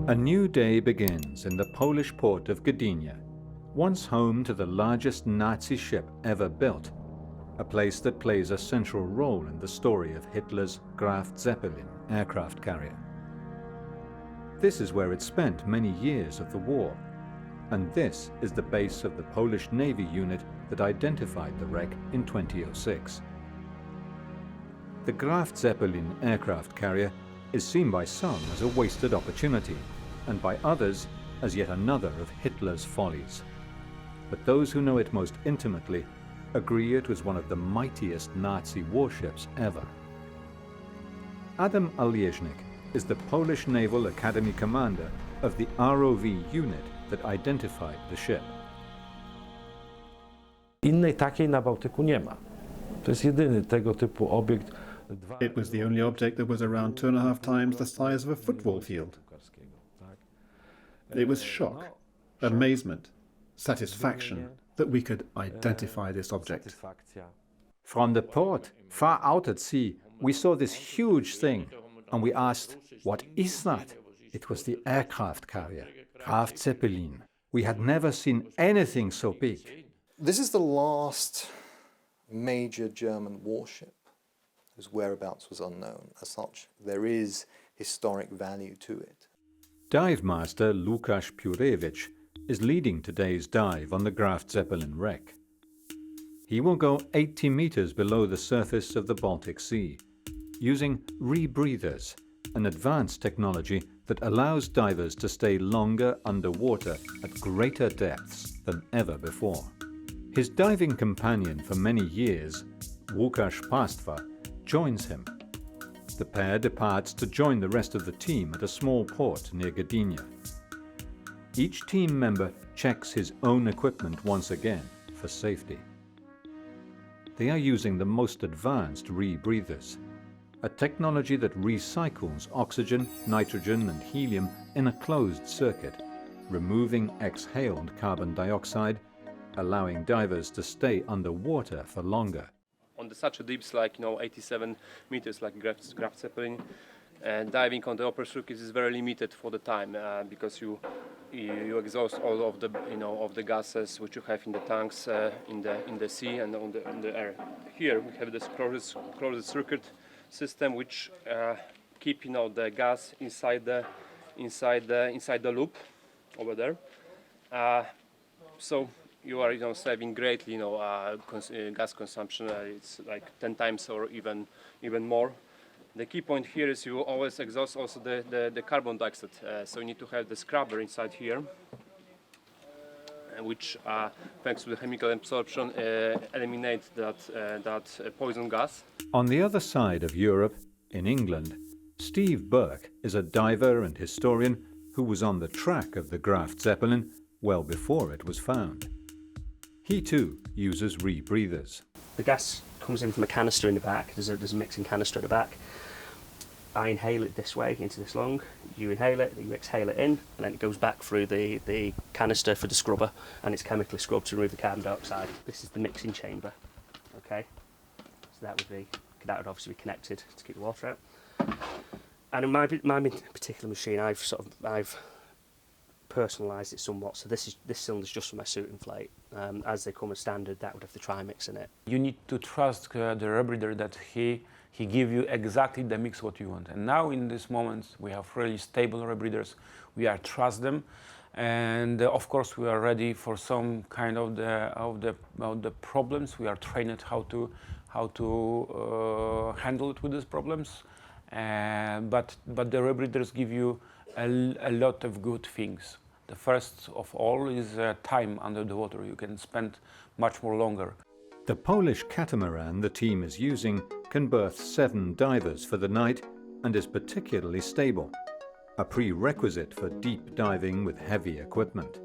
A new day begins in the Polish port of Gdynia, once home to the largest Nazi ship ever built, a place that plays a central role in the story of Hitler's Graf Zeppelin aircraft carrier. This is where it spent many years of the war, and this is the base of the Polish Navy unit that identified the wreck in 2006. The Graf Zeppelin aircraft carrier is seen by some as a wasted opportunity, and by others as yet another of Hitler's follies. But those who know it most intimately agree it was one of the mightiest Nazi warships ever. Adam Alieżnik is the Polish Naval Academy commander of the ROV unit that identified the ship. Innej takiej na Bałtyku nie ma. To jest jedyny tego typu obiekt. It was the only object that was around 2.5 times the size of a football field. It was shock, amazement, satisfaction that we could identify this object. From the port, far out at sea, we saw this huge thing, and we asked, what is that? It was the aircraft carrier, Graf Zeppelin. We had never seen anything so big. This is the last major German warship whose whereabouts was unknown. As such, there is historic value to it. Dive master Łukasz Piórewicz is leading today's dive on the Graf Zeppelin wreck. He will go 80 meters below the surface of the Baltic Sea, using rebreathers, an advanced technology that allows divers to stay longer underwater at greater depths than ever before. His diving companion for many years, Łukasz Pastwa, joins him. The pair departs to join the rest of the team at a small port near Gdynia. Each team member checks his own equipment once again for safety. They are using the most advanced rebreathers, a technology that recycles oxygen, nitrogen and helium in a closed circuit, removing exhaled carbon dioxide, allowing divers to stay underwater for longer. On such a deeps like 87 meters like Graf Zeppelin, diving on the upper circuit is very limited for the time because you exhaust all of the of the gases which you have in the tanks in the sea and on the air. Here we have this closed circuit system which keep the gas inside the loop over there. So you are saving greatly gas consumption. It's like 10 times or even more. The key point here is you always exhaust also the carbon dioxide. So you need to have the scrubber inside here, which thanks to the chemical absorption eliminates that poison gas. On the other side of Europe, in England, Steve Burke is a diver and historian who was on the track of the Graf Zeppelin well before it was found. He too uses rebreathers. The gas comes in from a canister in the back. There's a mixing canister at the back. I inhale it this way into this lung. You inhale it, you exhale it in, and then it goes back through the canister for the scrubber, and it's chemically scrubbed to remove the carbon dioxide. This is the mixing chamber. Okay, so that would obviously be connected to keep the water out. And in my particular machine, I've personalised it somewhat. So this cylinder's just for my suit inflate. As they come as standard, that would have the trimix in it. You need to trust the rebreather that he give you exactly the mix what you want. And now in this moment we have really stable rebreathers. We are trust them, and of course we are ready for some kind of the problems. We are trained how to handle it with these problems. But the rebreathers give you a lot of good things. The first of all is time under the water. You can spend much more longer. The Polish catamaran the team is using can berth 7 divers for the night and is particularly stable, a prerequisite for deep diving with heavy equipment.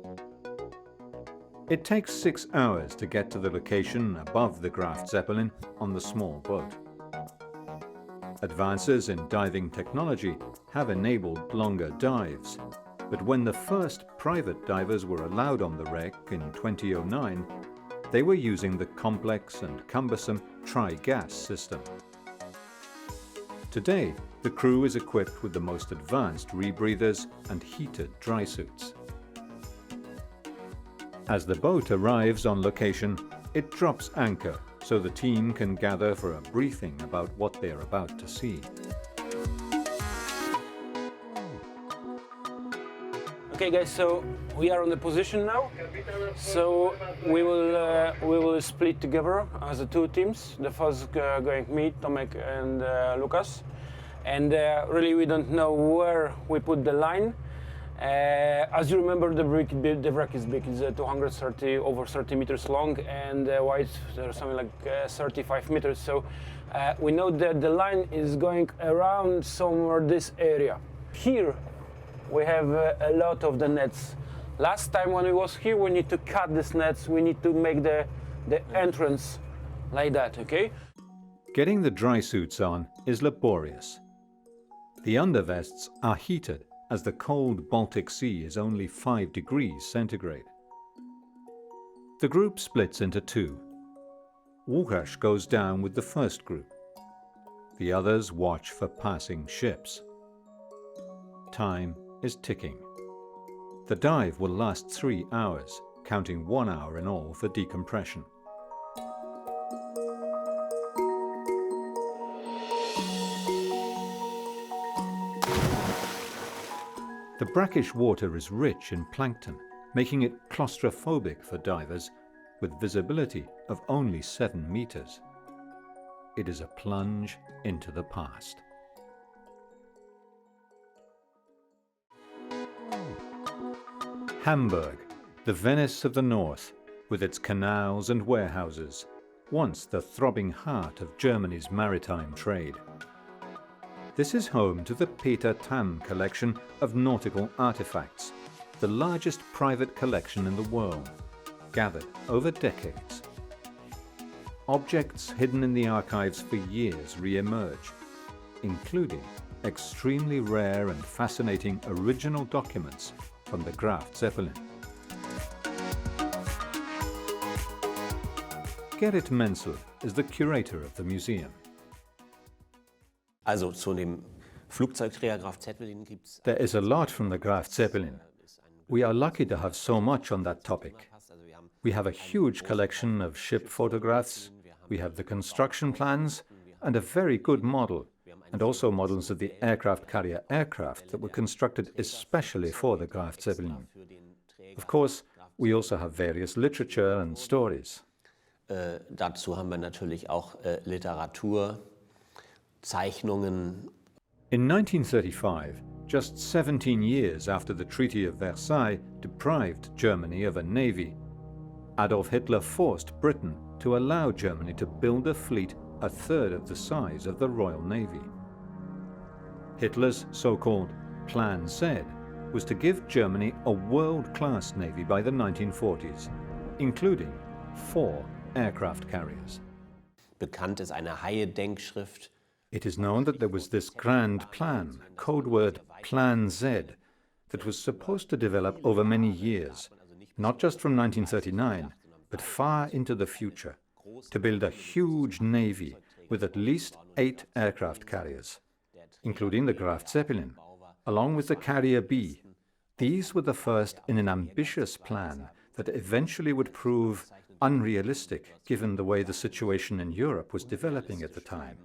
It takes 6 hours to get to the location above the Graf Zeppelin on the small boat. Advances in diving technology have enabled longer dives, but when the first private divers were allowed on the wreck in 2009, they were using the complex and cumbersome tri-gas system. Today, the crew is equipped with the most advanced rebreathers and heated dry suits. As the boat arrives on location, it drops anchor so the team can gather for a briefing about what they're about to see. Okay guys, so we are on the position now. So we will split together as the two teams. The first going me, Tomek and Lucas. And really we don't know where we put the line. As you remember, the wreck is big. It's over 30 meters long, and wide, something like 35 meters. So we know that the line is going around somewhere this area. Here we have a lot of the nets. Last time when we was here, we need to cut these nets. We need to make the entrance like that, okay? Getting the dry suits on is laborious. The undervests are heated as the cold Baltic Sea is only 5 degrees centigrade. The group splits into two. Łukasz goes down with the first group. The others watch for passing ships. Time is ticking. The dive will last 3 hours, counting 1 hour in all for decompression. The brackish water is rich in plankton, making it claustrophobic for divers with visibility of only 7 meters. It is a plunge into the past. Hamburg, the Venice of the North, with its canals and warehouses, once the throbbing heart of Germany's maritime trade. This is home to the Peter Tam collection of nautical artifacts, the largest private collection in the world, gathered over decades. Objects hidden in the archives for years re-emerge, including extremely rare and fascinating original documents from the Graf Zeppelin. Gerrit Menzel is the curator of the museum. Also zu dem Flugzeugträger Graf Zeppelin gibt's. There is a lot from the Graf Zeppelin. We are lucky to have so much on that topic. We have a huge collection of ship photographs, we have the construction plans, and a very good model, and also models of the aircraft carrier aircraft that were constructed especially for the Graf Zeppelin. Of course, we also have various literature and stories. Dazu haben wir natürlich auch Literatur, Zeichnungen. In 1935, just 17 years after the Treaty of Versailles deprived Germany of a navy, Adolf Hitler forced Britain to allow Germany to build a fleet a third of the size of the Royal Navy. Hitler's so-called Plan Z was to give Germany a world-class navy by the 1940s, including 4 aircraft carriers. Bekannt ist eine Haie-Denkschrift. It is known that there was this grand plan, codeword Plan Z, that was supposed to develop over many years, not just from 1939, but far into the future, to build a huge navy with at least 8 aircraft carriers, including the Graf Zeppelin, along with the Carrier B. These were the first in an ambitious plan that eventually would prove unrealistic given the way the situation in Europe was developing at the time.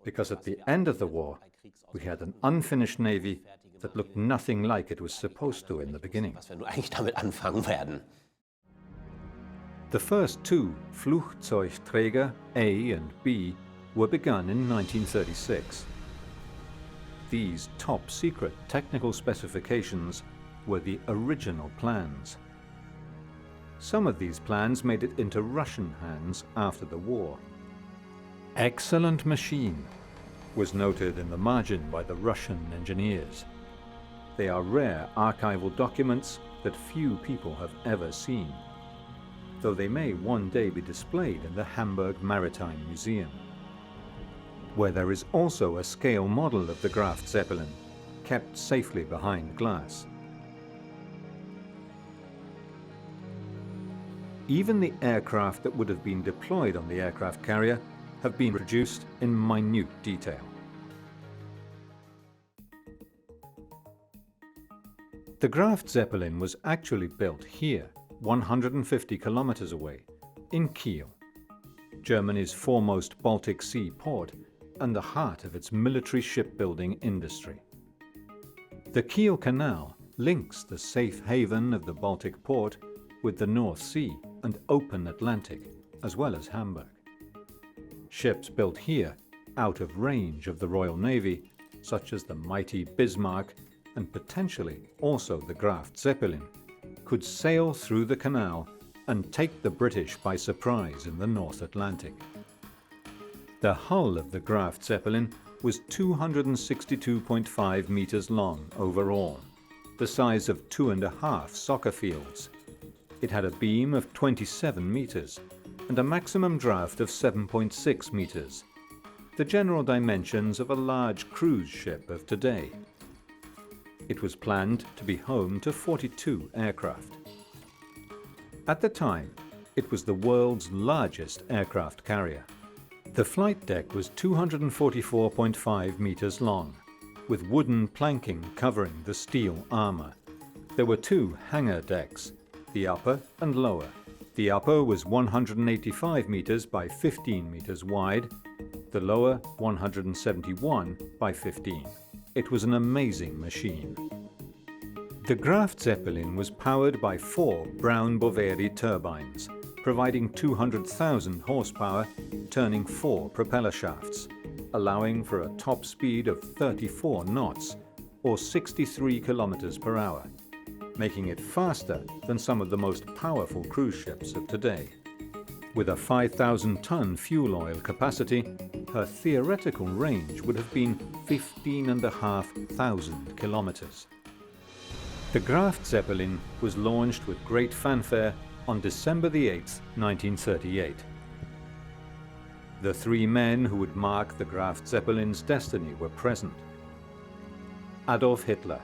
Because at the end of the war, we had an unfinished navy that looked nothing like it was supposed to in the beginning. Was wir nur eigentlich damit anfangen werden. The first 2 Flugzeugträger, A and B, were begun in 1936. These top-secret technical specifications were the original plans. Some of these plans made it into Russian hands after the war. Excellent machine was noted in the margin by the Russian engineers. They are rare archival documents that few people have ever seen, though they may one day be displayed in the Hamburg Maritime Museum, where there is also a scale model of the Graf Zeppelin, kept safely behind glass. Even the aircraft that would have been deployed on the aircraft carrier have been reduced in minute detail. The Graf Zeppelin was actually built here, 150 kilometers away, in Kiel, Germany's foremost Baltic Sea port and the heart of its military shipbuilding industry. The Kiel Canal links the safe haven of the Baltic port with the North Sea and open Atlantic, as well as Hamburg. Ships built here, out of range of the Royal Navy, such as the mighty Bismarck and potentially also the Graf Zeppelin, could sail through the canal and take the British by surprise in the North Atlantic. The hull of the Graf Zeppelin was 262.5 meters long overall, the size of 2.5 soccer fields. It had a beam of 27 meters and a maximum draft of 7.6 meters, the general dimensions of a large cruise ship of today. It was planned to be home to 42 aircraft. At the time, it was the world's largest aircraft carrier. The flight deck was 244.5 meters long, with wooden planking covering the steel armor. There were two hangar decks, the upper and lower. The upper was 185 meters by 15 meters wide, the lower 171 by 15. It was an amazing machine. The Graf Zeppelin was powered by 4 Brown Boveri turbines, providing 200,000 horsepower, turning 4 propeller shafts, allowing for a top speed of 34 knots, or 63 kilometers per hour, making it faster than some of the most powerful cruise ships of today. With a 5,000-ton fuel oil capacity, her theoretical range would have been 15,500 kilometers. The Graf Zeppelin was launched with great fanfare on December the 8th, 1938. The 3 men who would mark the Graf Zeppelin's destiny were present. Adolf Hitler,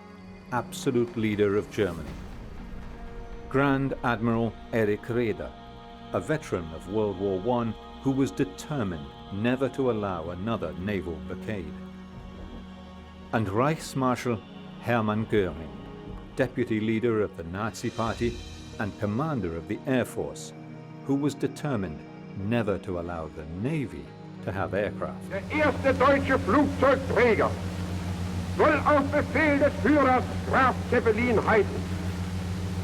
absolute leader of Germany. Grand Admiral Erich Raeder, a veteran of World War I who was determined never to allow another naval blockade. And Reichsmarschall Hermann Göring, deputy leader of the Nazi Party and commander of the Air Force, who was determined never to allow the Navy to have aircraft. Der erste deutsche Flugzeugträger soll auf Befehl des Führers Graf Zeppelin heißen.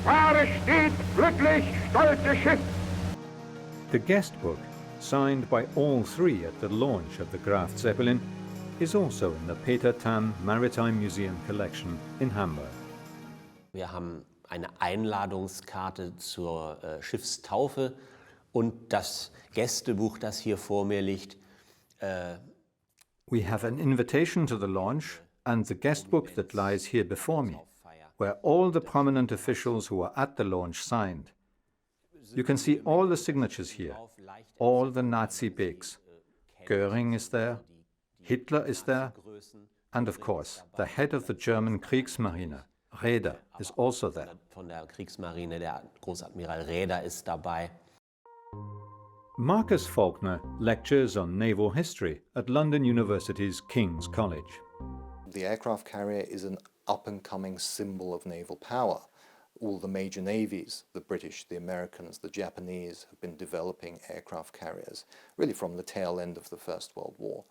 Fahre stets glücklich, stolze Schiff. The guest book, signed by all 3 at the launch of the Graf Zeppelin, is also in the Peter Tamm Maritime Museum collection in Hamburg. Wir haben eine Einladungskarte zur Schiffstaufe und das Gästebuch, das hier vor mir liegt. We have an invitation to the launch and the guest book that lies here before me, where all the prominent officials who were at the launch signed. You can see all the signatures here, all the Nazi bigs. Göring is there, Hitler is there, and of course, the head of the German Kriegsmarine, Raeder, is also there. Von der Kriegsmarine, der Großadmiral Raeder ist dabei. Marcus Faulkner lectures on naval history at London University's King's College. The aircraft carrier is an up-and-coming symbol of naval power. All the major navies, the British, the Americans, the Japanese, have been developing aircraft carriers, really from the tail end of the First World War.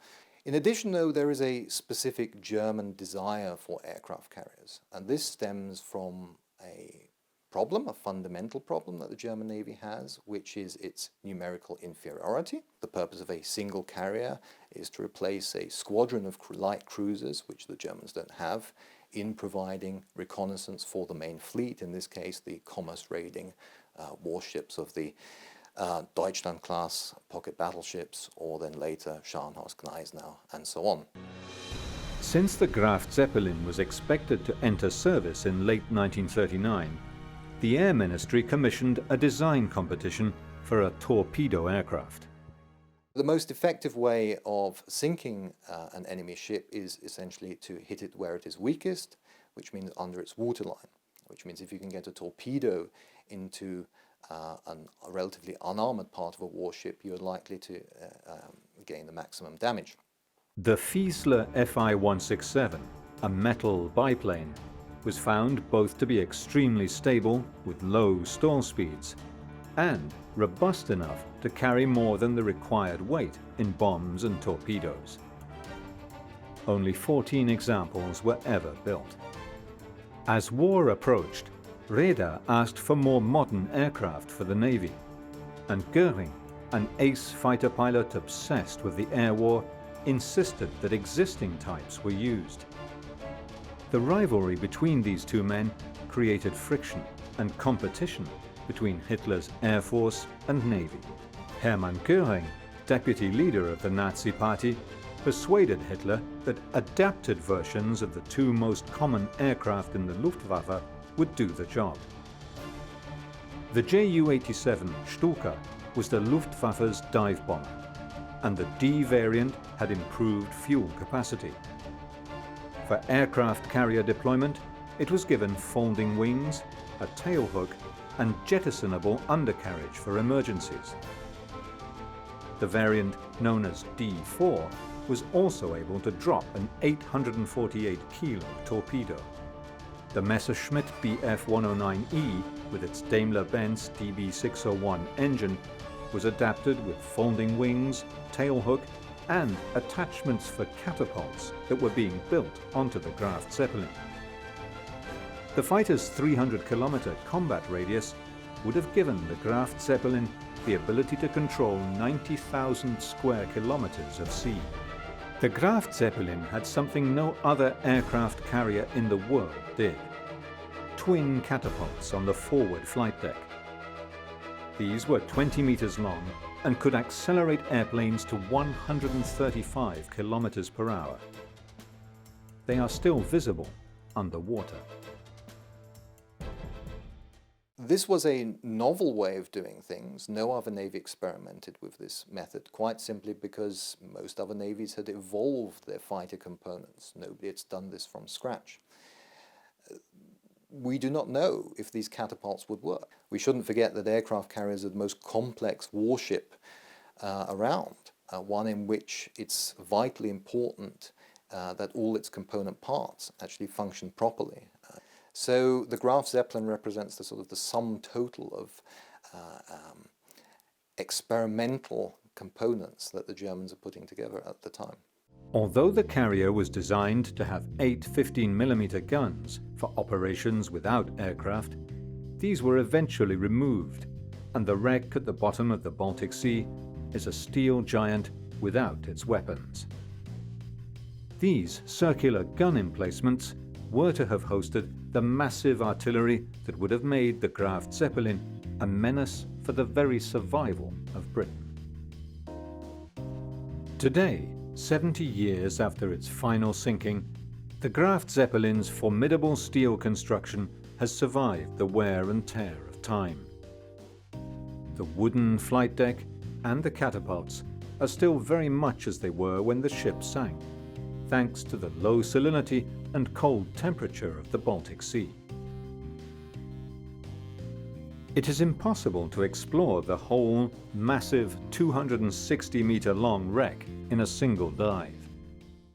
In addition, though, there is a specific German desire for aircraft carriers, and this stems from a problem, a fundamental problem that the German Navy has, which is its numerical inferiority. The purpose of a single carrier is to replace a squadron of light cruisers, which the Germans don't have, in providing reconnaissance for the main fleet, in this case the commerce-raiding warships of the Deutschland-class pocket battleships, or then later Scharnhorst, Gneisenau, and so on. Since the Graf Zeppelin was expected to enter service in late 1939, the Air Ministry commissioned a design competition for a torpedo aircraft. The most effective way of sinking an enemy ship is essentially to hit it where it is weakest, which means under its waterline, which means if you can get a torpedo into a relatively unarmored part of a warship, you're likely to gain the maximum damage. The Fiesler Fi-167, a metal biplane, was found both to be extremely stable with low stall speeds and robust enough to carry more than the required weight in bombs and torpedoes. Only 14 examples were ever built. As war approached, Raeder asked for more modern aircraft for the Navy, and Goering, an ace fighter pilot obsessed with the air war, insisted that existing types were used. The rivalry between these two men created friction and competition between Hitler's Air Force and Navy. Hermann Göring, deputy leader of the Nazi Party, persuaded Hitler that adapted versions of the two most common aircraft in the Luftwaffe would do the job. The Ju-87 Stuka was the Luftwaffe's dive bomber, and the D variant had improved fuel capacity. For aircraft carrier deployment, it was given folding wings, a tailhook, and jettisonable undercarriage for emergencies. The variant known as D4 was also able to drop an 848-kilo torpedo. The Messerschmitt Bf-109E, with its Daimler-Benz DB601 engine, was adapted with folding wings, tailhook, and attachments for catapults that were being built onto the Graf Zeppelin. The fighter's 300-kilometer combat radius would have given the Graf Zeppelin the ability to control 90,000 square kilometers of sea. The Graf Zeppelin had something no other aircraft carrier in the world did: twin catapults on the forward flight deck. These were 20 meters long and could accelerate airplanes to 135 kilometers per hour. They are still visible underwater. This was a novel way of doing things. No other navy experimented with this method, quite simply because most other navies had evolved their fighter components. Nobody had done this from scratch. We do not know if these catapults would work. We shouldn't forget that aircraft carriers are the most complex warship around, one in which it's vitally important that all its component parts actually function properly. So the Graf Zeppelin represents the sort of the sum total of experimental components that the Germans are putting together at the time. Although the carrier was designed to have 8 15mm guns for operations without aircraft, these were eventually removed, and the wreck at the bottom of the Baltic Sea is a steel giant without its weapons. These circular gun emplacements were to have hosted the massive artillery that would have made the Graf Zeppelin a menace for the very survival of Britain. Today, 70 years after its final sinking, the Graf Zeppelin's formidable steel construction has survived the wear and tear of time. The wooden flight deck and the catapults are still very much as they were when the ship sank, thanks to the low salinity and cold temperature of the Baltic Sea. It is impossible to explore the whole massive 260-meter-long wreck in a single dive.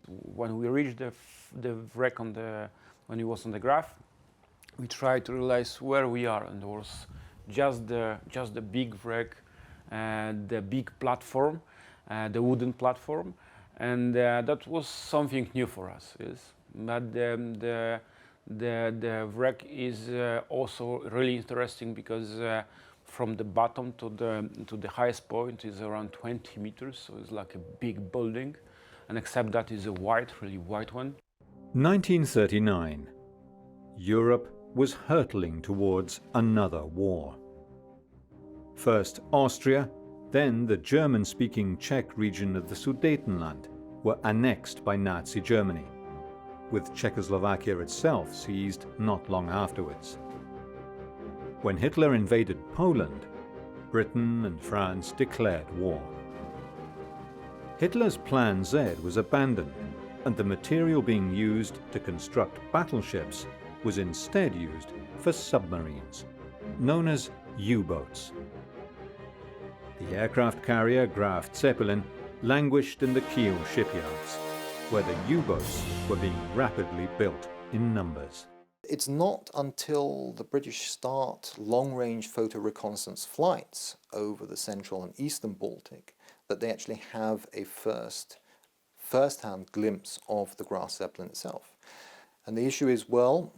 When we reached the wreck when it was on the Graf, we tried to realize where we are, and there was just the big wreck, the big platform, the wooden platform, and that was something new for us. Yes? But the wreck is also really interesting because from the bottom to the highest point is around 20 meters, so it's like a big building, and except that is a really white one. 1939. Europe was hurtling towards another war. First Austria, then the German-speaking Czech region of the Sudetenland were annexed by Nazi Germany, with Czechoslovakia itself seized not long afterwards. When Hitler invaded Poland, Britain and France declared war. Hitler's Plan Z was abandoned, and the material being used to construct battleships was instead used for submarines, known as U-boats. The aircraft carrier Graf Zeppelin languished in the Kiel shipyards, where the U-boats were being rapidly built in numbers. It's not until the British start long-range photo reconnaissance flights over the central and eastern Baltic that they actually have a first-hand glimpse of the Graf Zeppelin itself. And the issue is, well,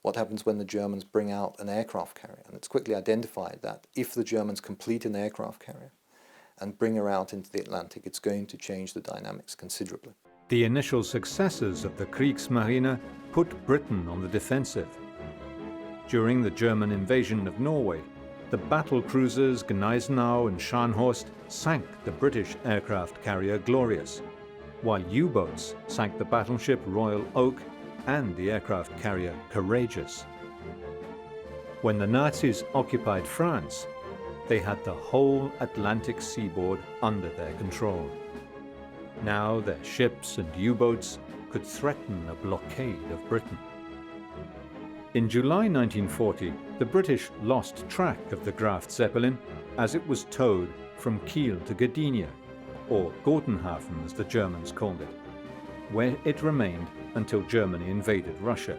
what happens when the Germans bring out an aircraft carrier? And it's quickly identified that if the Germans complete an aircraft carrier and bring her out into the Atlantic, it's going to change the dynamics considerably. The initial successes of the Kriegsmarine put Britain on the defensive. During the German invasion of Norway, the battle cruisers Gneisenau and Scharnhorst sank the British aircraft carrier Glorious, while U-boats sank the battleship Royal Oak and the aircraft carrier Courageous. When the Nazis occupied France, they had the whole Atlantic seaboard under their control. Now their ships and U-boats could threaten a blockade of Britain. In July 1940, the British lost track of the Graf Zeppelin as it was towed from Kiel to Gdynia, or Gotenhafen as the Germans called it, where it remained until Germany invaded Russia.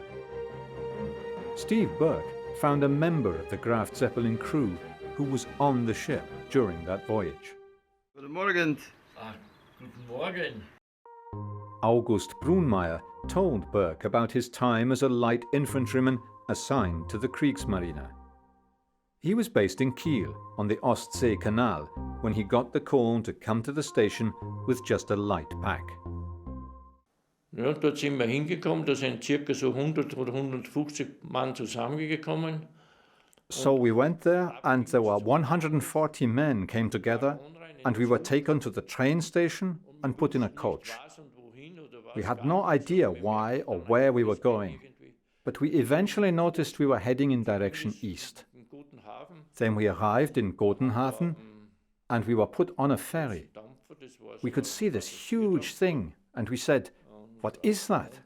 Steve Burke found a member of the Graf Zeppelin crew who was on the ship during that voyage. Guten Morgen. Guten Morgen. August Brunmeier told Burke about his time as a light infantryman assigned to the Kriegsmarine. He was based in Kiel on the Ostsee Canal when he got the call to come to the station with just a light pack. Ja, dort sind wir hingekommen, da sind circa so 100 oder 150 Mann zusammengekommen. So we went there and there were 140 men came together and we were taken to the train station and put in a coach. We had no idea why or where we were going, but we eventually noticed we were heading in direction east. Then we arrived in Gotenhafen and we were put on a ferry. We could see this huge thing and we said, "What is that?"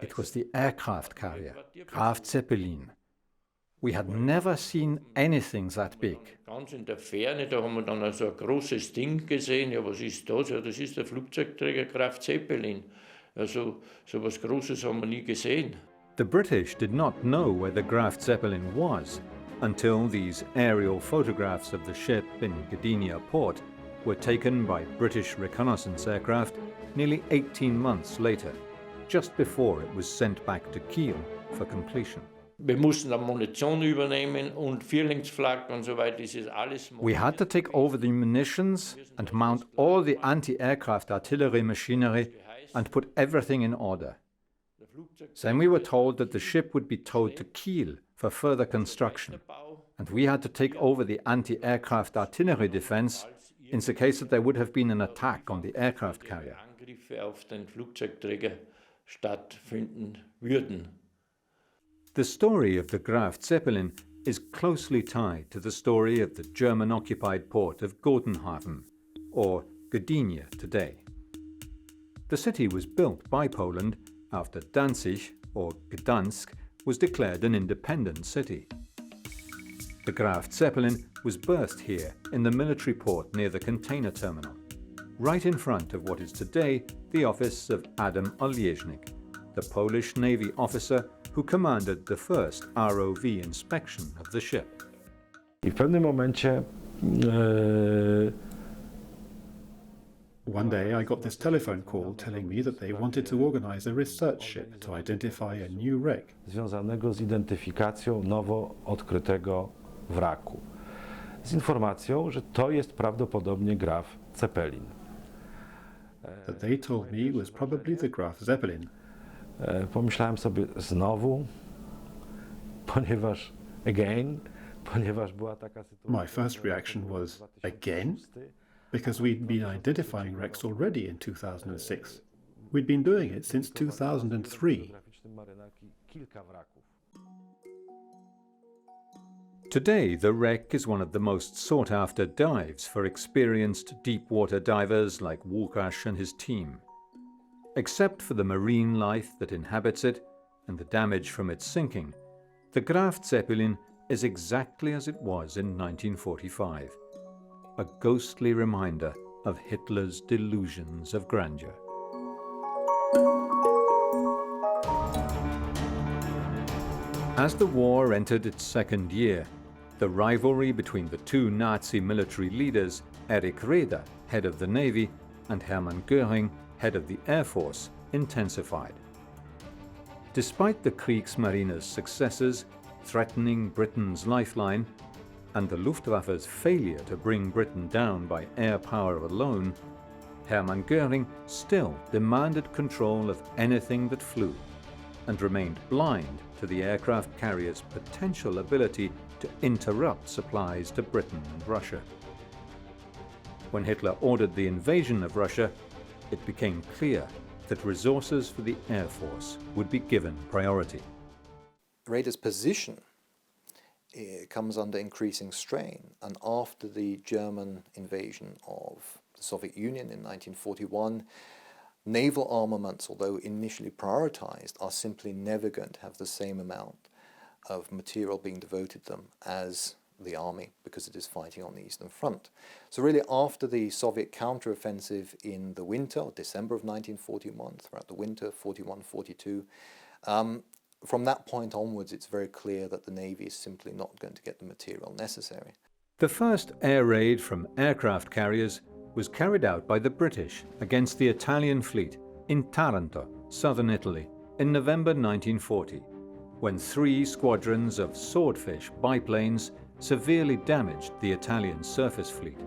It was the aircraft carrier, Graf Zeppelin. We had never seen anything that big. Ganz in der Ferne, da haben wir dann so ein großes Ding gesehen. Ja, was ist das? Ja, das ist der Flugzeugträger Graf Zeppelin. Also, so was Großes haben wir nie gesehen. The British did not know where the Graf Zeppelin was until these aerial photographs of the ship in Gdynia port were taken by British reconnaissance aircraft nearly 18 months later, just before it was sent back to Kiel for completion. Wir mussten dann Munition übernehmen und Vierlingsflak und so weiter. Das ist alles. We had to take over the munitions and mount all the anti-aircraft artillery machinery and put everything in order. Then we were told that the ship would be towed to Kiel for further construction, and we had to take over the anti-aircraft artillery defense in the case that there would have been an attack on the aircraft carrier. Angriffe auf den Flugzeugträger stattfinden würden. The story of the Graf Zeppelin is closely tied to the story of the German-occupied port of Gotenhafen, or Gdynia today. The city was built by Poland after Danzig, or Gdansk, was declared an independent city. The Graf Zeppelin was berthed here in the military port near the container terminal, right in front of what is today the office of Adam Olieżnik, the Polish Navy officer who commanded the first ROV inspection of the ship. I w pewnym momencie One day I got this telephone call telling me that they wanted to organize a research ship to identify a new wreck. Związanego z identyfikacją nowo odkrytego wraku. Z informacją, że to jest prawdopodobnie Graf Zeppelin. That they told me was probably the Graf Zeppelin. Pomyślałem sobie znowu, ponieważ była taka sytuacja. My first reaction was, again? Because we'd been identifying wrecks already in 2006. We'd been doing it since 2003. Today, the wreck is one of the most sought-after dives for experienced deep-water divers like Łukasz and his team. Except for the marine life that inhabits it and the damage from its sinking, the Graf Zeppelin is exactly as it was in 1945, a ghostly reminder of Hitler's delusions of grandeur. As the war entered its second year, the rivalry between the two Nazi military leaders, Erich Raeder, head of the Navy, and Hermann Göring, head of the Air Force, intensified. Despite the Kriegsmarine's successes, threatening Britain's lifeline, and the Luftwaffe's failure to bring Britain down by air power alone, Hermann Göring still demanded control of anything that flew, and remained blind to the aircraft carrier's potential ability to interrupt supplies to Britain and Russia. When Hitler ordered the invasion of Russia, it became clear that resources for the Air Force would be given priority. Raeder's position comes under increasing strain, and after the German invasion of the Soviet Union in 1941, naval armaments, although initially prioritized, are simply never going to have the same amount of material being devoted to them as the army, because it is fighting on the Eastern Front. So really after the Soviet counteroffensive in the winter, or December of 1941, throughout the winter, 41-42, from that point onwards it's very clear that the Navy is simply not going to get the material necessary. The first air raid from aircraft carriers was carried out by the British against the Italian fleet in Taranto, southern Italy, in November 1940, when 3 squadrons of Swordfish biplanes severely damaged the Italian surface fleet.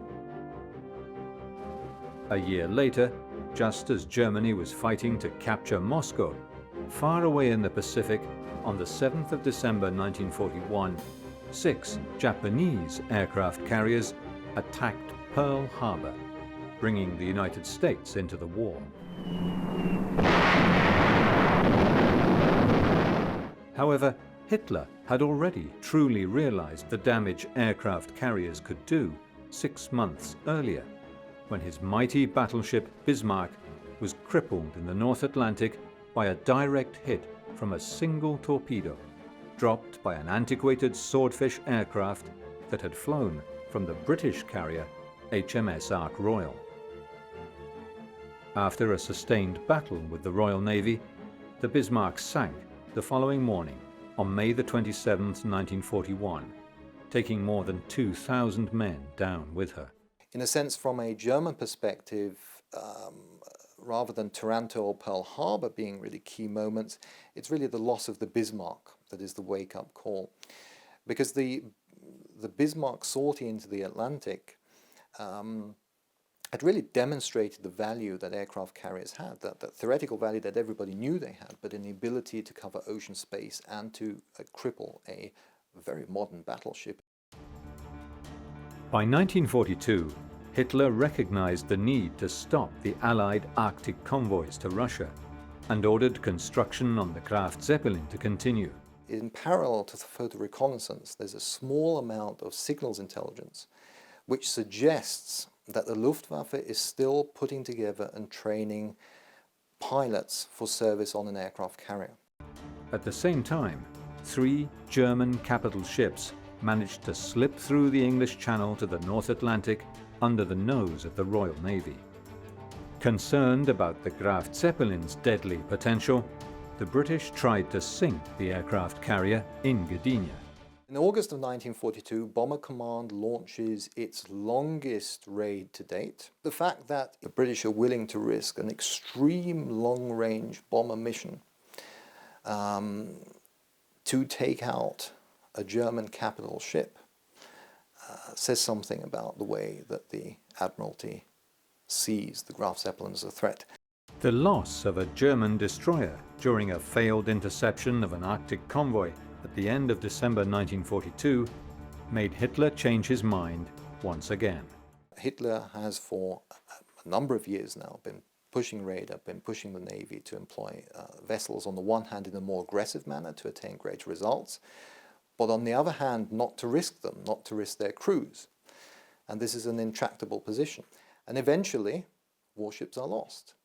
A year later, just as Germany was fighting to capture Moscow, far away in the Pacific, on the 7th of December 1941, 6 Japanese aircraft carriers attacked Pearl Harbor, bringing the United States into the war. However, Hitler had already truly realized the damage aircraft carriers could do 6 months earlier, when his mighty battleship Bismarck was crippled in the North Atlantic by a direct hit from a single torpedo, dropped by an antiquated Swordfish aircraft that had flown from the British carrier HMS Ark Royal. After a sustained battle with the Royal Navy, the Bismarck sank the following morning on May the 27th, 1941, taking more than 2,000 men down with her. In a sense, from a German perspective, rather than Taranto or Pearl Harbor being really key moments, it's really the loss of the Bismarck that is the wake-up call. Because the Bismarck sortie into the Atlantic had really demonstrated the value that aircraft carriers had, that theoretical value that everybody knew they had, but in the ability to cover ocean space and to cripple a very modern battleship. By 1942, Hitler recognized the need to stop the Allied Arctic convoys to Russia and ordered construction on the Graf Zeppelin to continue. In parallel to the photo reconnaissance, there's a small amount of signals intelligence which suggests that the Luftwaffe is still putting together and training pilots for service on an aircraft carrier. At the same time, 3 German capital ships managed to slip through the English Channel to the North Atlantic under the nose of the Royal Navy. Concerned about the Graf Zeppelin's deadly potential, the British tried to sink the aircraft carrier in Gdynia. In August of 1942, Bomber Command launches its longest raid to date. The fact that the British are willing to risk an extreme long-range bomber mission to take out a German capital ship says something about the way that the Admiralty sees the Graf Zeppelin as a threat. The loss of a German destroyer during a failed interception of an Arctic convoy at the end of December 1942 made Hitler change his mind once again. Hitler has for a number of years now been pushing Raeder, been pushing the Navy to employ vessels on the one hand in a more aggressive manner to attain greater results, but on the other hand not to risk them, not to risk their crews. And this is an intractable position. And eventually warships are lost.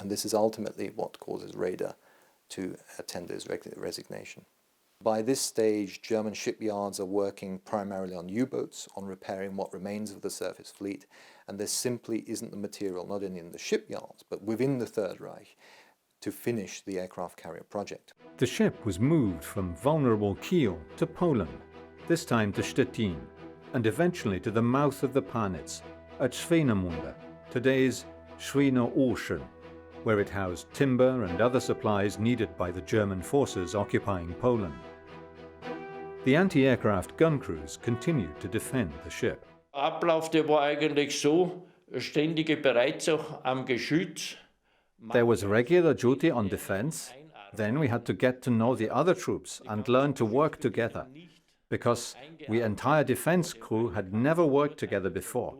And this is ultimately what causes Raeder to tender his resignation. By this stage, German shipyards are working primarily on U-boats, on repairing what remains of the surface fleet, and there simply isn't the material, not only in the shipyards, but within the Third Reich, to finish the aircraft carrier project. The ship was moved from vulnerable Kiel to Poland, this time to Stettin, and eventually to the mouth of the Parnitz at Swinemünde, today's Schweineohren, where it housed timber and other supplies needed by the German forces occupying Poland. The anti-aircraft gun crews continued to defend the ship. Ablauf, der war eigentlich so, ständige Bereitsach am Geschütz. There was regular duty on defense. Then we had to get to know the other troops and learn to work together, because we entire defense crew had never worked together before.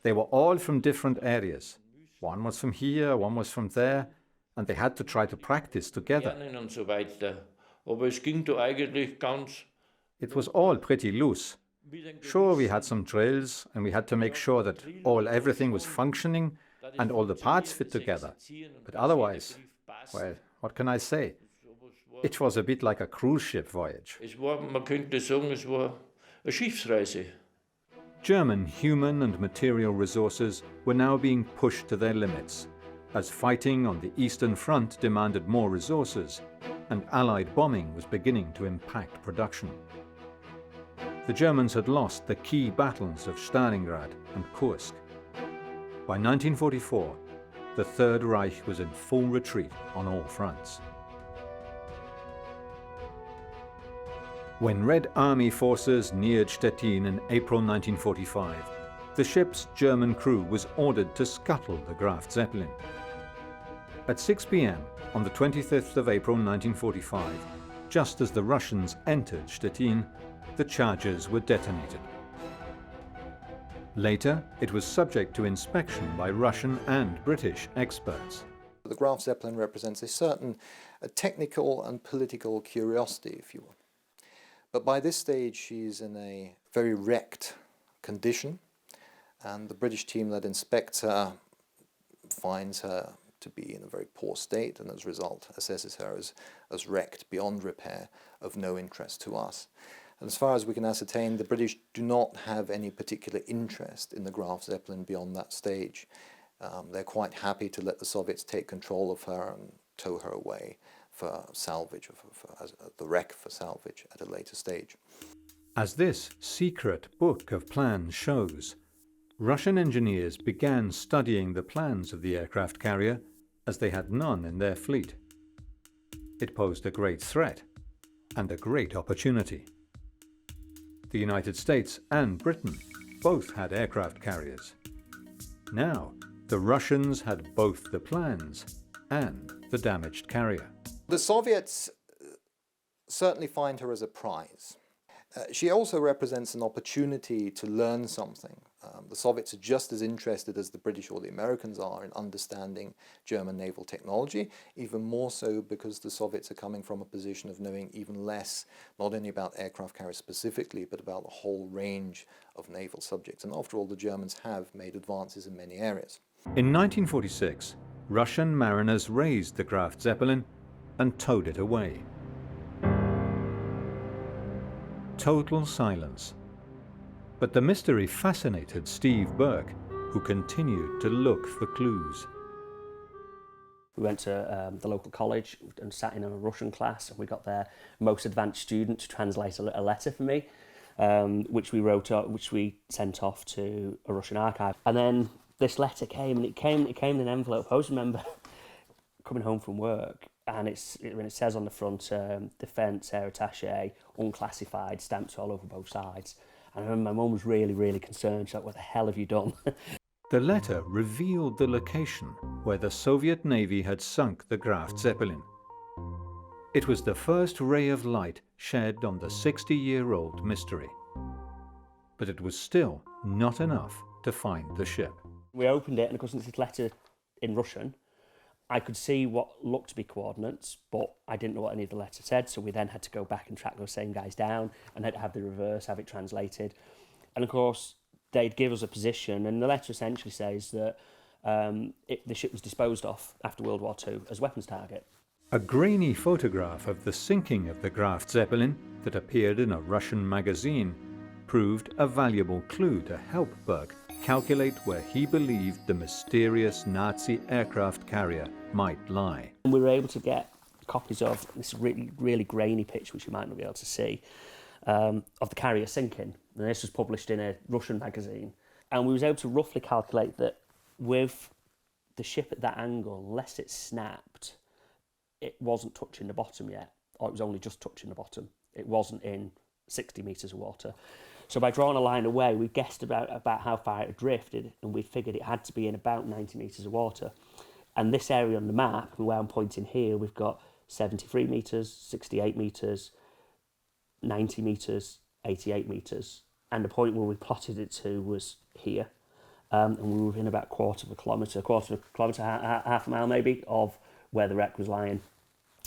They were all from different areas. One was from here, one was from there, and they had to try to practice together. Und so weiter. Aber es ging da eigentlich ganz. It was all pretty loose. Sure, we had some drills, and we had to make sure that everything was functioning and all the parts fit together. But otherwise, well, what can I say? It was a bit like a cruise ship voyage. Es war, man könnte sagen, es war eine Schiffsreise. German human and material resources were now being pushed to their limits, as fighting on the Eastern Front demanded more resources, and Allied bombing was beginning to impact production. The Germans had lost the key battles of Stalingrad and Kursk. By 1944, the Third Reich was in full retreat on all fronts. When Red Army forces neared Stettin in April 1945, the ship's German crew was ordered to scuttle the Graf Zeppelin. At 6 p.m. on the 25th of April 1945, just as the Russians entered Stettin, the charges were detonated. Later, it was subject to inspection by Russian and British experts. The Graf Zeppelin represents a certain technical and political curiosity, if you will. But by this stage, she's in a very wrecked condition, and the British team that inspects her finds her to be in a very poor state, and as a result assesses her as wrecked beyond repair, of no interest to us. And as far as we can ascertain, the British do not have any particular interest in the Graf Zeppelin beyond that stage. They're quite happy to let the Soviets take control of her and tow her away for salvage, as the wreck for salvage at a later stage. As this secret book of plans shows, Russian engineers began studying the plans of the aircraft carrier as they had none in their fleet. It posed a great threat and a great opportunity. The United States and Britain both had aircraft carriers. Now, the Russians had both the plans and the damaged carrier. The Soviets certainly find her as a prize. She also represents an opportunity to learn something. The Soviets are just as interested as the British or the Americans are in understanding German naval technology, even more so because the Soviets are coming from a position of knowing even less, not only about aircraft carriers specifically, but about the whole range of naval subjects. And after all, the Germans have made advances in many areas. In 1946, Russian mariners raised the Graf Zeppelin and towed it away. Total silence. But the mystery fascinated Steve Burke, who continued to look for clues. We went to the local college and sat in a Russian class, and we got their most advanced student to translate a letter for me, which we sent off to a Russian archive. And then this letter came, and it came in an envelope. I always remember coming home from work, and it says on the front, Defence, Air Attaché, unclassified, stamps all over both sides. And I remember my mum was really, really concerned. She's like, what the hell have you done? The letter revealed the location where the Soviet Navy had sunk the Graf Zeppelin. It was the first ray of light shed on the 60-year-old mystery. But it was still not enough to find the ship. We opened it, and of course, this letter in Russian. I could see what looked to be coordinates, but I didn't know what any of the letter said, so we then had to go back and track those same guys down and had to have the reverse, have it translated. And of course, they'd give us a position, and the letter essentially says that the ship was disposed of after World War II as weapons target. A grainy photograph of the sinking of the Graf Zeppelin that appeared in a Russian magazine proved a valuable clue to help Burke calculate where he believed the mysterious Nazi aircraft carrier might lie. And we were able to get copies of this really grainy picture, which you might not be able to see, of the carrier Sunken. And this was published in a Russian magazine. And we was able to roughly calculate that with the ship at that angle, unless it snapped, it wasn't touching the bottom yet, or it was only just touching the bottom. It wasn't in 60 metres of water. So by drawing a line away, we guessed about how far it had drifted, and we figured it had to be in about 90 metres of water. And this area on the map, where I'm pointing here, we've got 73 metres, 68 metres, 90 metres, 88 metres. And the point where we plotted it to was here. And we were within about a quarter of a kilometre, half a mile maybe, of where the wreck was lying,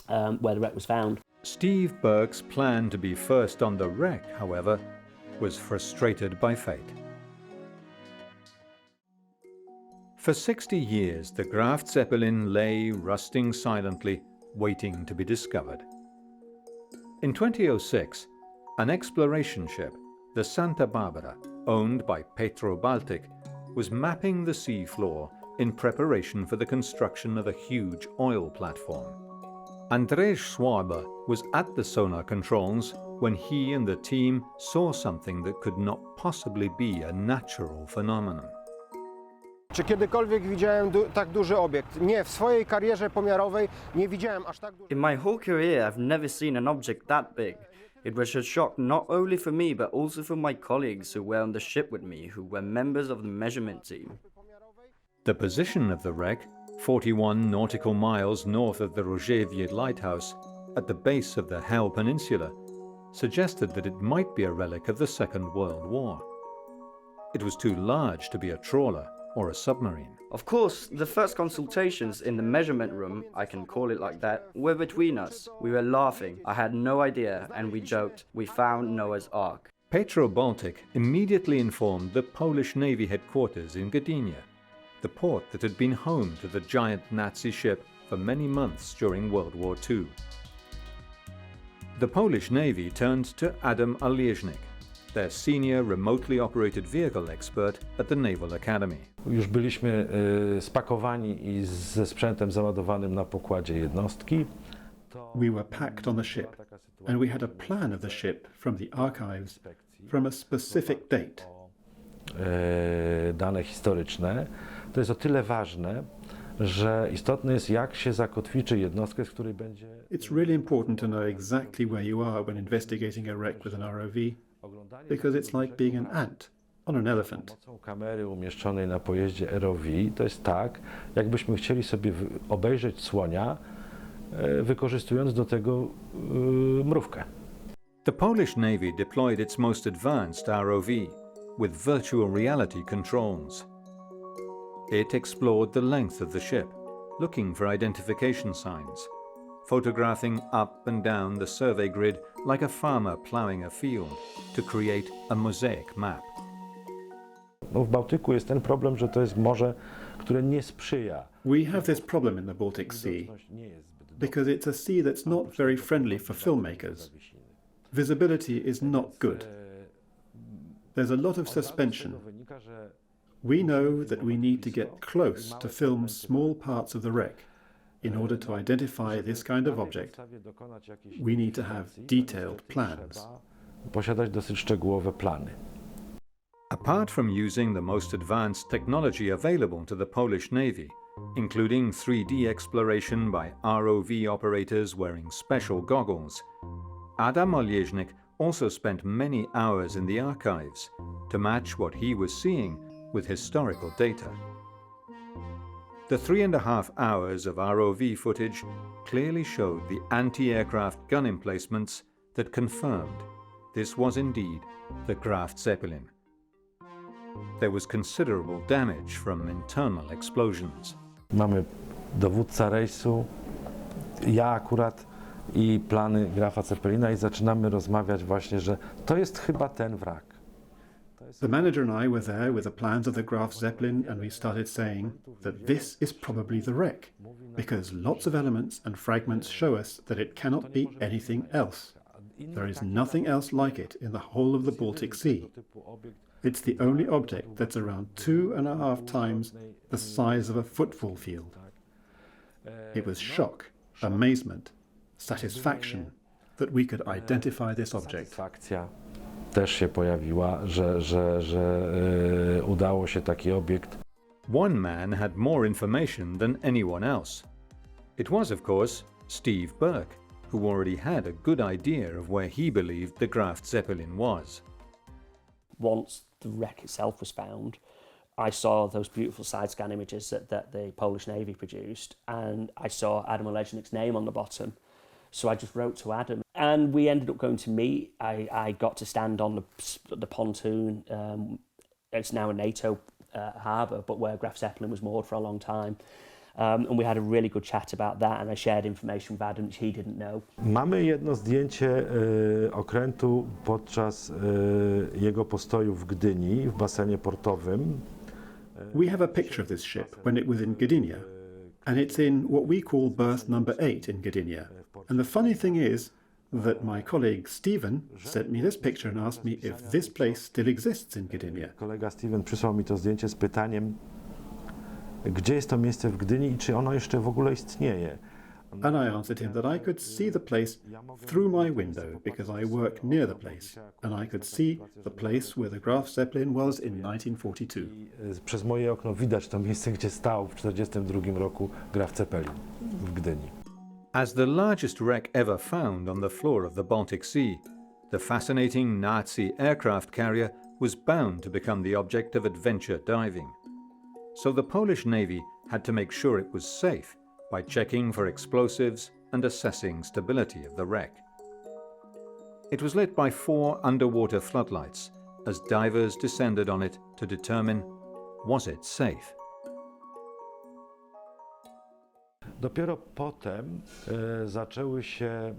where the wreck was found. Steve Burke's plan to be first on the wreck, however, was frustrated by fate. For 60 years, the Graf Zeppelin lay rusting silently, waiting to be discovered. In 2006, an exploration ship, the Santa Barbara, owned by Petro Baltic, was mapping the sea floor in preparation for the construction of a huge oil platform. Andrzej Schwaber was at the sonar controls when he and the team saw something that could not possibly be a natural phenomenon. Czy kiedykolwiek widziałem tak duży obiekt? Nie, w swojej karierze pomiarowej nie widziałem aż tak dużego. In my whole career, I've never seen an object that big. It was a shock not only for me, but also for my colleagues who were on the ship with me, who were members of the measurement team. The position of the wreck, 41 nautical miles north of the Rozhevye lighthouse, at the base of the Hel Peninsula, suggested that it might be a relic of the Second World War. It was too large to be a trawler or a submarine. Of course, the first consultations in the measurement room, I can call it like that, were between us. We were laughing. I had no idea, and we joked, we found Noah's Ark. Petro Baltic immediately informed the Polish Navy headquarters in Gdynia, the port that had been home to the giant Nazi ship for many months during World War II. The Polish Navy turned to Adam Olieżnik, their senior remotely operated vehicle expert at the Naval Academy. Już byliśmy spakowani i ze sprzętem załadowanym na pokładzie jednostki. We were packed on the ship, and we had a plan of the ship from the archives from a specific date. Dane historyczne. To jest o tyle ważne, że istotne jest, jak się zakotwiczy jednostkę, z której będzie... It's really important to know exactly where you are when investigating a wreck with an ROV, because it's like being an ant on an elephant. Pomocą kamery umieszczonej na pojeździe ROV to jest tak, jakbyśmy chcieli sobie obejrzeć słonia, wykorzystując do tego mrówkę. The Polish Navy deployed its most advanced ROV with virtual reality controls. It explored the length of the ship, looking for identification signs, photographing up and down the survey grid like a farmer ploughing a field to create a mosaic map. No, w Bałtyku jest ten problem, że to jest morze, które nie sprzyja. We have this problem in the Baltic Sea because it's a sea that's not very friendly for filmmakers. Visibility is not good. There's a lot of suspension. We know that we need to get close to film small parts of the wreck. In order to identify this kind of object, we need to have detailed plans. Posiadać dosyć szczegółowe plany. Apart from using the most advanced technology available to the Polish Navy, including 3D exploration by ROV operators wearing special goggles, Adam Olieżnik also spent many hours in the archives to match what he was seeing with historical data. The 3.5 hours of ROV footage clearly showed the anti-aircraft gun emplacements that confirmed this was indeed the Graf Zeppelin. There was considerable damage from internal explosions. Mamy dowódca rejsu, ja akurat i plany Grafa Zeppelina i zaczynamy rozmawiać właśnie, że to jest chyba ten wrak. The manager and I were there with the plans of the Graf Zeppelin, and we started saying that this is probably the wreck, because lots of elements and fragments show us that it cannot be anything else. There is nothing else like it in the whole of the Baltic Sea. It's the only object that's around 2.5 times the size of a football field. It was shock, amazement, satisfaction that we could identify this object. Satysfakcja też się pojawiła, że udało się taki obiekt. One man had more information than anyone else. It was, of course, Steve Burke, who already had a good idea of where he believed the Graf Zeppelin was. Once the wreck itself was found, I saw those beautiful side scan images that the Polish Navy produced, and I saw Adam Olejnik's name on the bottom. So I just wrote to Adam, and we ended up going to meet. I got to stand on the pontoon. It's now a NATO harbour, but where Graf Zeppelin was moored for a long time. And we had a really good chat about that, and I shared information with Adam which he didn't know. Mamy jedno zdjęcie okrętu podczas jego postoju w Gdyni, w basenie portowym. We have a picture of this ship when it was in Gdynia, and it's in what we call berth number 8 in Gdynia. And the funny thing is that my colleague Stephen sent me this picture and asked me if this place still exists in Gdynia. Kolega Steven przysłał mi to zdjęcie z pytaniem, gdzie jest to miejsce w Gdyni i czy ono jeszcze w ogóle istnieje. And I answered him that I could see the place through my window because I work near the place, and I could see the place where the Graf Zeppelin was in 1942. Przez moje okno widać to miejsce, gdzie stał w 1942 roku Graf Zeppelin w Gdyni. As the largest wreck ever found on the floor of the Baltic Sea, the fascinating Nazi aircraft carrier was bound to become the object of adventure diving. So the Polish Navy had to make sure it was safe by checking for explosives and assessing stability of the wreck. It was lit by 4 underwater floodlights as divers descended on it to determine, was it safe? Dopiero potem zaczęły się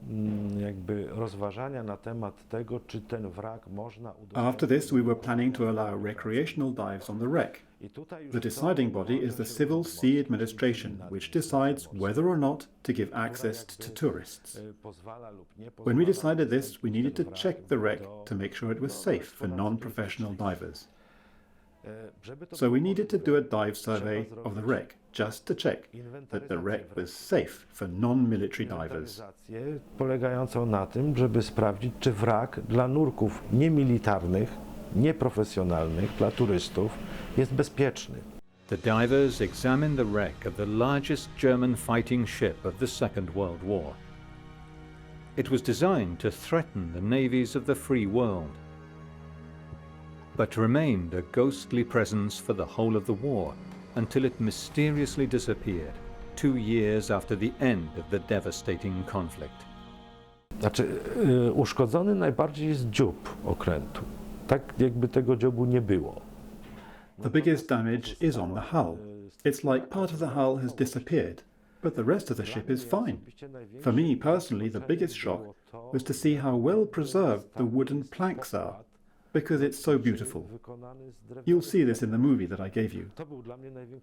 jakby rozważania na temat tego, czy ten wrak można udostępnić. After this, we were planning to allow recreational dives on the wreck. The deciding body is the Civil Sea Administration, which decides whether or not to give access to tourists. When we decided this, we needed to check the wreck to make sure it was safe for non-professional divers. So we needed to do a dive survey of the wreck, just to check that the wreck was safe for non-military divers. Polegającą na tym, żeby sprawdzić, czy wrak dla nurków niemilitarnych, nieprofesjonalnych, dla turystów jest bezpieczny. The divers examined the wreck of the largest German fighting ship of the Second World War. It was designed to threaten the navies of the free world, but remained a ghostly presence for the whole of the war until it mysteriously disappeared 2 years after the end of the devastating conflict. Znaczy, uszkodzony najbardziej jest dziób okrętu. Tak jakby tego dziobu nie było. The biggest damage is on the hull. It's like part of the hull has disappeared, but the rest of the ship is fine. For me personally, the biggest shock was to see how well preserved the wooden planks are, because it's so beautiful. You'll see this in the movie that I gave you.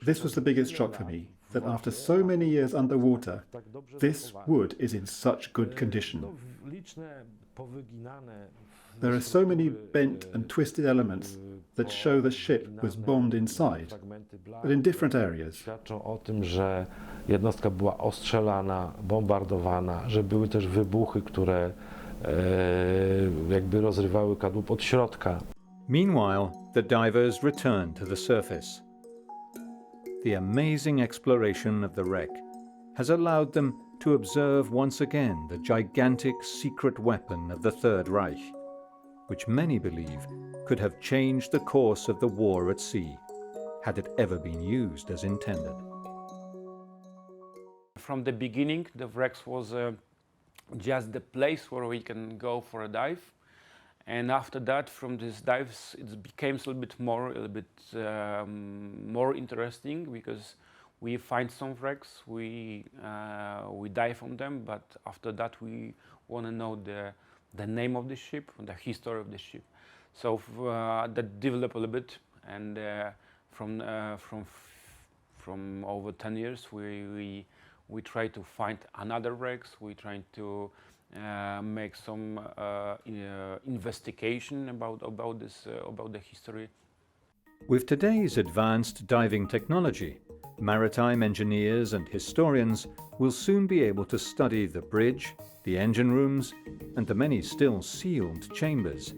This was the biggest shock for me, that after so many years underwater, this wood is in such good condition. There are so many bent and twisted elements that show the ship was bombed inside, but in different areas. Świadczą o tym, że jednostka była ostrzelana, bombardowana, że były też wybuchy, które jakby rozrywały kadłub od środka. Meanwhile, the divers returned to the surface. The amazing exploration of the wreck has allowed them to observe once again the gigantic secret weapon of the Third Reich, which many believe could have changed the course of the war at sea, had it ever been used as intended. From the beginning, the wrecks was just the place where we can go for a dive, and after that, from these dives, it became a little bit more interesting, because we find some wrecks, we dive on them, but after that we want to know the name of the ship, the history of the ship. So that developed a little bit, and from over 10 years, we try to find another wrecks. We try to make some investigation about the history. With today's advanced diving technology, maritime engineers and historians will soon be able to study the bridge, the engine rooms, and the many still sealed chambers,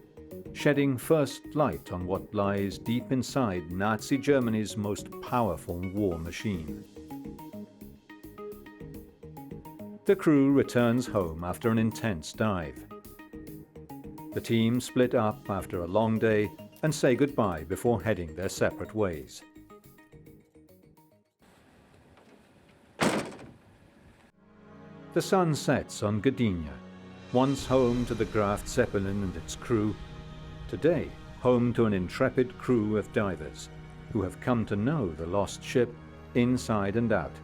shedding first light on what lies deep inside Nazi Germany's most powerful war machine. The crew returns home after an intense dive. The team split up after a long day and say goodbye before heading their separate ways. The sun sets on Gdynia, once home to the Graf Zeppelin and its crew, today home to an intrepid crew of divers who have come to know the lost ship inside and out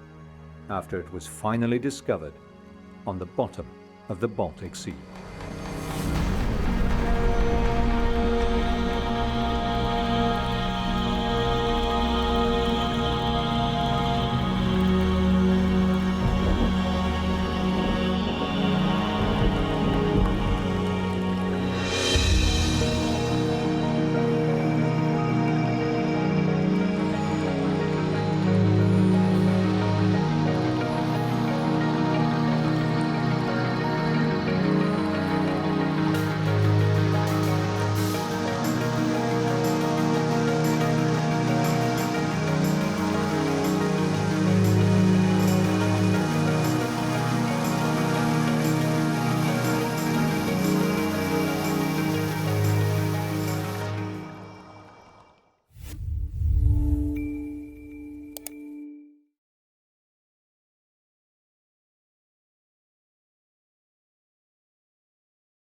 after it was finally discovered on the bottom of the Baltic Sea.